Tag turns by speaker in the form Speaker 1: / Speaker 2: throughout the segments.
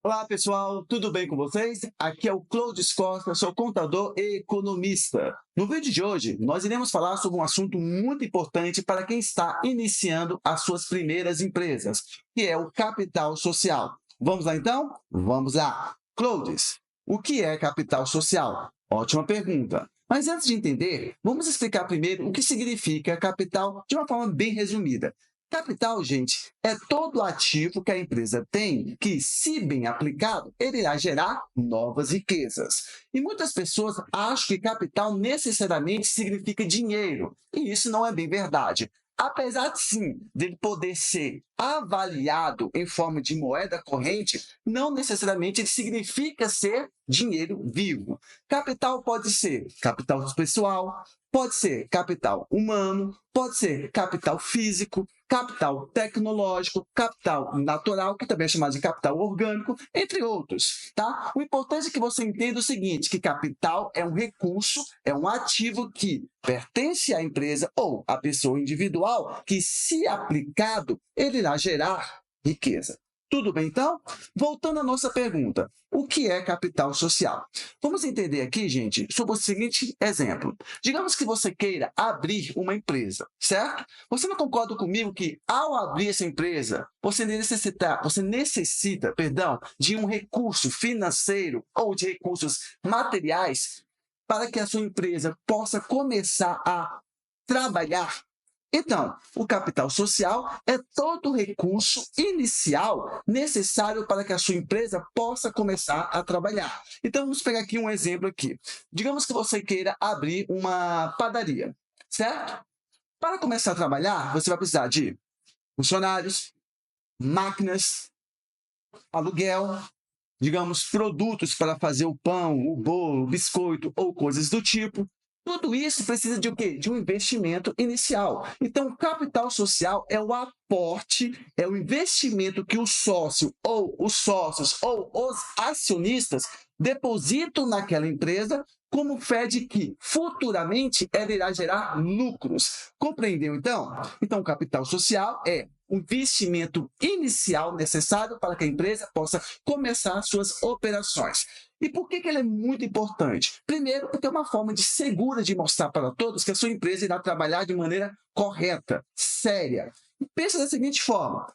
Speaker 1: Olá, pessoal, tudo bem com vocês? Aqui é o Clodes Costa, sou contador e economista. No vídeo de hoje, nós iremos falar sobre um assunto muito importante para quem está iniciando as suas primeiras empresas, que é o capital social. Vamos lá, então? Vamos lá. Clodes, o que é capital social? Ótima pergunta. Mas antes de entender, vamos explicar primeiro o que significa capital de uma forma bem resumida. Capital, gente, é todo ativo que a empresa tem que, se bem aplicado, ele irá gerar novas riquezas. E muitas pessoas acham que capital necessariamente significa dinheiro, e isso não é bem verdade. Apesar, sim, dele poder ser avaliado em forma de moeda corrente, não necessariamente ele significa ser dinheiro vivo. Capital pode ser capital pessoal, pode ser capital humano, pode ser capital físico, capital tecnológico, capital natural, que também é chamado de capital orgânico, entre outros, tá? O importante é que você entenda o seguinte, que capital é um recurso, é um ativo que pertence à empresa ou à pessoa individual, que, se aplicado, ele irá gerar riqueza. Tudo bem, então? Voltando à nossa pergunta, o que é capital social? Vamos entender aqui, gente, sobre o seguinte exemplo. Digamos que você queira abrir uma empresa, certo? Você não concorda comigo que, ao abrir essa empresa, você necessita, de um recurso financeiro ou de recursos materiais para que a sua empresa possa começar a trabalhar? Então, o capital social é todo o recurso inicial necessário para que a sua empresa possa começar a trabalhar. Então, vamos pegar aqui um exemplo aqui. Digamos que você queira abrir uma padaria, certo? Para começar a trabalhar, você vai precisar de funcionários, máquinas, aluguel, digamos, produtos para fazer o pão, o bolo, o biscoito ou coisas do tipo. Tudo isso precisa de o quê? De um investimento inicial. Então, o capital social é o aporte, é o investimento que o sócio ou os sócios ou os acionistas depositam naquela empresa como fé de que futuramente ela irá gerar lucros. Compreendeu, então? Então, o capital social é o investimento inicial necessário para que a empresa possa começar suas operações. E por que ele é muito importante? Primeiro, porque é uma forma segura de mostrar para todos que a sua empresa irá trabalhar de maneira correta, séria. Pensa da seguinte forma,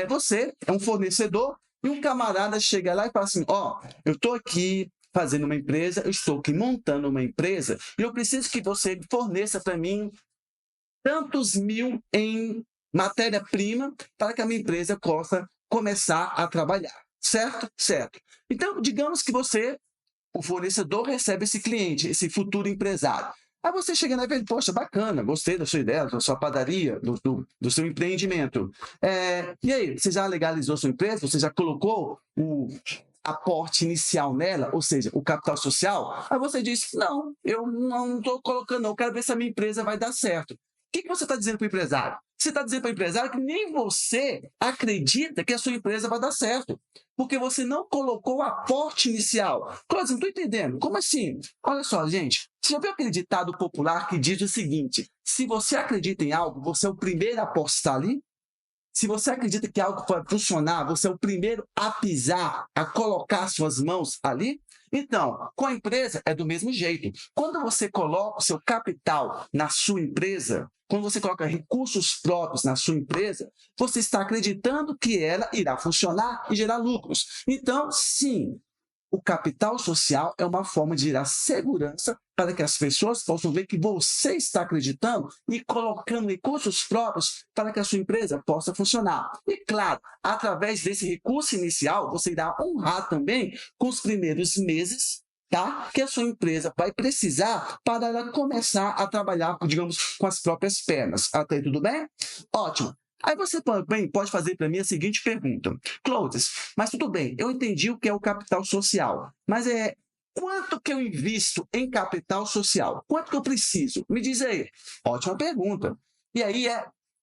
Speaker 1: você é um fornecedor e um camarada chega lá e fala assim, eu estou aqui fazendo uma empresa, eu estou aqui montando uma empresa e eu preciso que você forneça para mim tantos mil em matéria-prima para que a minha empresa possa começar a trabalhar. Certo? Certo. Então, digamos que você, o fornecedor, recebe esse cliente, esse futuro empresário. Aí você chega lá e fala, poxa, bacana, gostei da sua ideia, da sua padaria, do seu empreendimento. E aí, você já legalizou sua empresa? Você já colocou o aporte inicial nela, ou seja, o capital social? Aí você diz, não, eu não estou colocando, não, eu quero ver se a minha empresa vai dar certo. O que você está dizendo para o empresário? Você está dizendo para o empresário que nem você acredita que a sua empresa vai dar certo, porque você não colocou o aporte inicial. Cláudio, não estou entendendo. Como assim? Olha só, gente, você já viu aquele ditado popular que diz o seguinte, se você acredita em algo, você é o primeiro a apostar ali? Se você acredita que algo pode funcionar, você é o primeiro a pisar, a colocar suas mãos ali? Então, com a empresa é do mesmo jeito. Quando você coloca o seu capital na sua empresa, quando você coloca recursos próprios na sua empresa, você está acreditando que ela irá funcionar e gerar lucros. Então, sim, o capital social é uma forma de gerar segurança para que as pessoas possam ver que você está acreditando e colocando recursos próprios para que a sua empresa possa funcionar. E, claro, através desse recurso inicial, você irá honrar também com os primeiros meses, tá? Que a sua empresa vai precisar para ela começar a trabalhar, digamos, com as próprias pernas. Até aí, tudo bem? Ótimo. Aí você também pode fazer para mim a seguinte pergunta. Clodes, mas tudo bem, eu entendi o que é o capital social, mas quanto que eu invisto em capital social? Quanto que eu preciso? Me diz aí. Ótima pergunta. E aí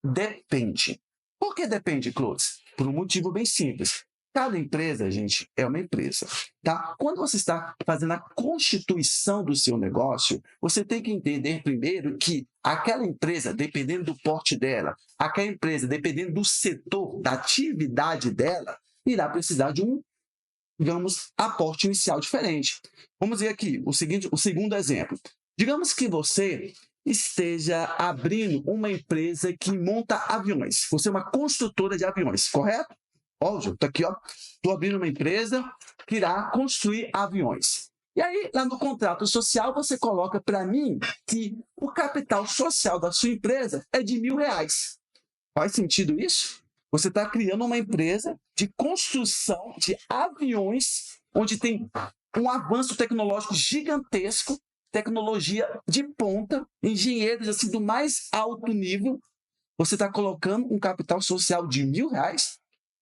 Speaker 1: depende. Por que depende, Clodes? Por um motivo bem simples. Cada empresa, gente, é uma empresa, tá? Quando você está fazendo a constituição do seu negócio, você tem que entender primeiro que aquela empresa, dependendo do porte dela, aquela empresa, dependendo do setor, da atividade dela, irá precisar de um digamos, aporte inicial diferente. Vamos ver aqui o segundo exemplo. Digamos que você esteja abrindo uma empresa que monta aviões. Você é uma construtora de aviões, correto? Óbvio, tá aqui, ó. Estou abrindo uma empresa que irá construir aviões. E aí, lá no contrato social, você coloca para mim que o capital social da sua empresa é de R$ 1.000. Faz sentido isso? Você está criando uma empresa de construção de aviões, onde tem um avanço tecnológico gigantesco, tecnologia de ponta, engenheiros assim do mais alto nível. Você está colocando um capital social de R$ 1.000?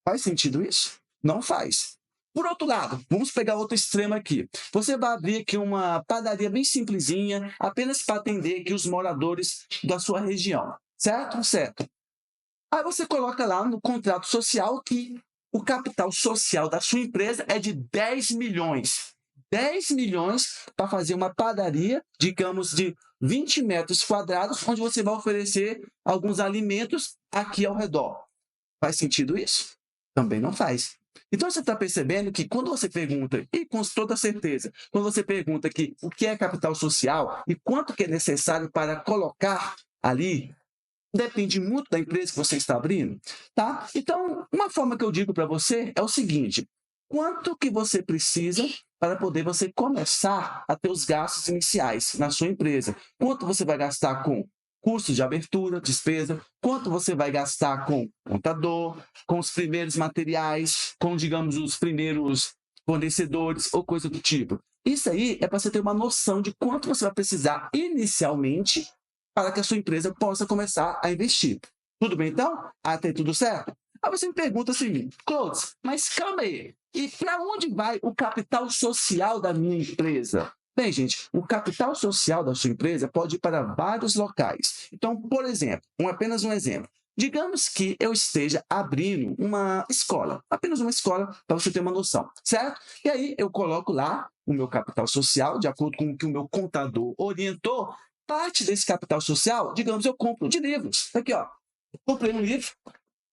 Speaker 1: Faz sentido isso? Não faz. Por outro lado, vamos pegar outro extremo aqui. Você vai abrir aqui uma padaria bem simplesinha, apenas para atender aqui os moradores da sua região. Certo? Certo. Aí você coloca lá no contrato social que o capital social da sua empresa é de 10 milhões. 10 milhões para fazer uma padaria, digamos, de 20 metros quadrados, onde você vai oferecer alguns alimentos aqui ao redor. Faz sentido isso? Também não faz. Então, você está percebendo que quando você pergunta, e com toda certeza, quando você pergunta que o que é capital social e quanto que é necessário para colocar ali, depende muito da empresa que você está abrindo, tá? Então, uma forma que eu digo para você é o seguinte: quanto que você precisa para poder você começar a ter os gastos iniciais na sua empresa? Quanto você vai gastar com custos de abertura, despesa? Quanto você vai gastar com contador, com os primeiros materiais, com, digamos, os primeiros fornecedores ou coisa do tipo? Isso aí é para você ter uma noção de quanto você vai precisar inicialmente para que a sua empresa possa começar a investir. Tudo bem, então? Até tudo certo? Aí você me pergunta assim, Clodes, mas calma aí, e para onde vai o capital social da minha empresa? Bem, gente, o capital social da sua empresa pode ir para vários locais. Então, por exemplo, apenas um exemplo. Digamos que eu esteja abrindo uma escola, apenas uma escola, para você ter uma noção, certo? E aí eu coloco lá o meu capital social, de acordo com o que o meu contador orientou. Parte desse capital social, digamos, eu compro de livros. Aqui, ó. Comprei um livro.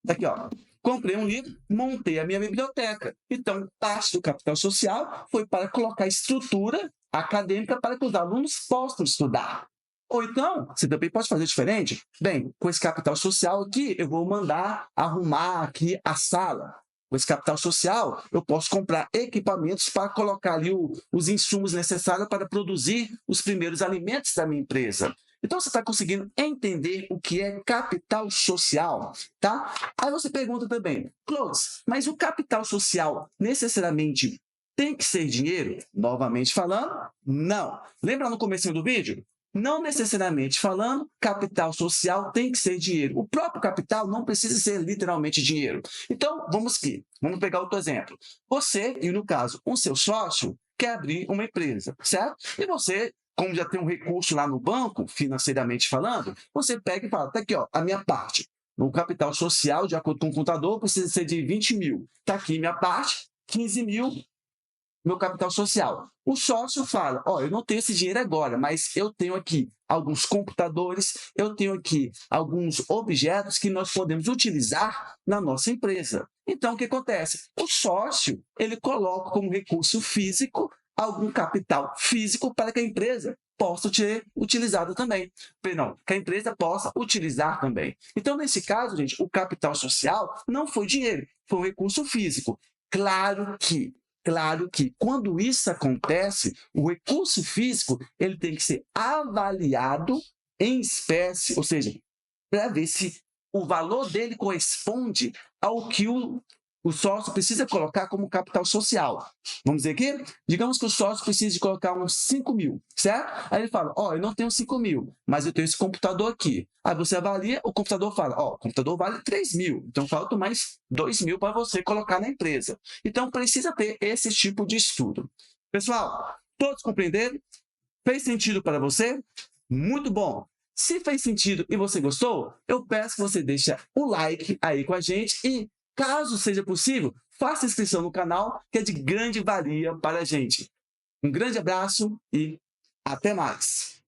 Speaker 1: Daqui, ó. Comprei um livro, montei a minha biblioteca. Então, parte do capital social foi para colocar estrutura acadêmica para que os alunos possam estudar. Ou então, você também pode fazer diferente. Bem, com esse capital social aqui, eu vou mandar arrumar aqui a sala. Com esse capital social, eu posso comprar equipamentos para colocar ali os insumos necessários para produzir os primeiros alimentos da minha empresa. Então, você está conseguindo entender o que é capital social, tá? Aí você pergunta também, Clodes, mas o capital social necessariamente tem que ser dinheiro? Novamente falando, não. Lembra no comecinho do vídeo? Não necessariamente falando, capital social tem que ser dinheiro. O próprio capital não precisa ser literalmente dinheiro. Então, vamos pegar outro exemplo. Você, e no caso, o seu sócio, quer abrir uma empresa, certo? E você, como já tem um recurso lá no banco, financeiramente falando, você pega e fala, tá aqui, ó, a minha parte. No capital social, de acordo com o contador, precisa ser de 20 mil. Está aqui minha parte, 15 mil, meu capital social. O sócio fala, ó, eu não tenho esse dinheiro agora, mas eu tenho aqui alguns computadores, eu tenho aqui alguns objetos que nós podemos utilizar na nossa empresa. Então, o que acontece? O sócio, ele coloca como recurso físico algum capital físico para que a empresa possa ser utilizada também. Perdão, que a empresa possa utilizar também. Então, nesse caso, gente, o capital social não foi dinheiro, foi um recurso físico. Claro que quando isso acontece, o recurso físico ele tem que ser avaliado em espécie, ou seja, para ver se o valor dele corresponde ao que o sócio precisa colocar como capital social. Vamos dizer aqui? Digamos que o sócio precisa de colocar uns 5 mil, certo? Aí ele fala, ó, eu não tenho 5 mil, mas eu tenho esse computador aqui. Aí você avalia, o computador fala, ó, o computador vale 3 mil, então falta mais 2 mil para você colocar na empresa. Então, precisa ter esse tipo de estudo. Pessoal, todos compreenderam? Fez sentido para você? Muito bom! Se fez sentido e você gostou, eu peço que você deixe o like aí com a gente e, caso seja possível, faça inscrição no canal, que é de grande valia para a gente. Um grande abraço e até mais!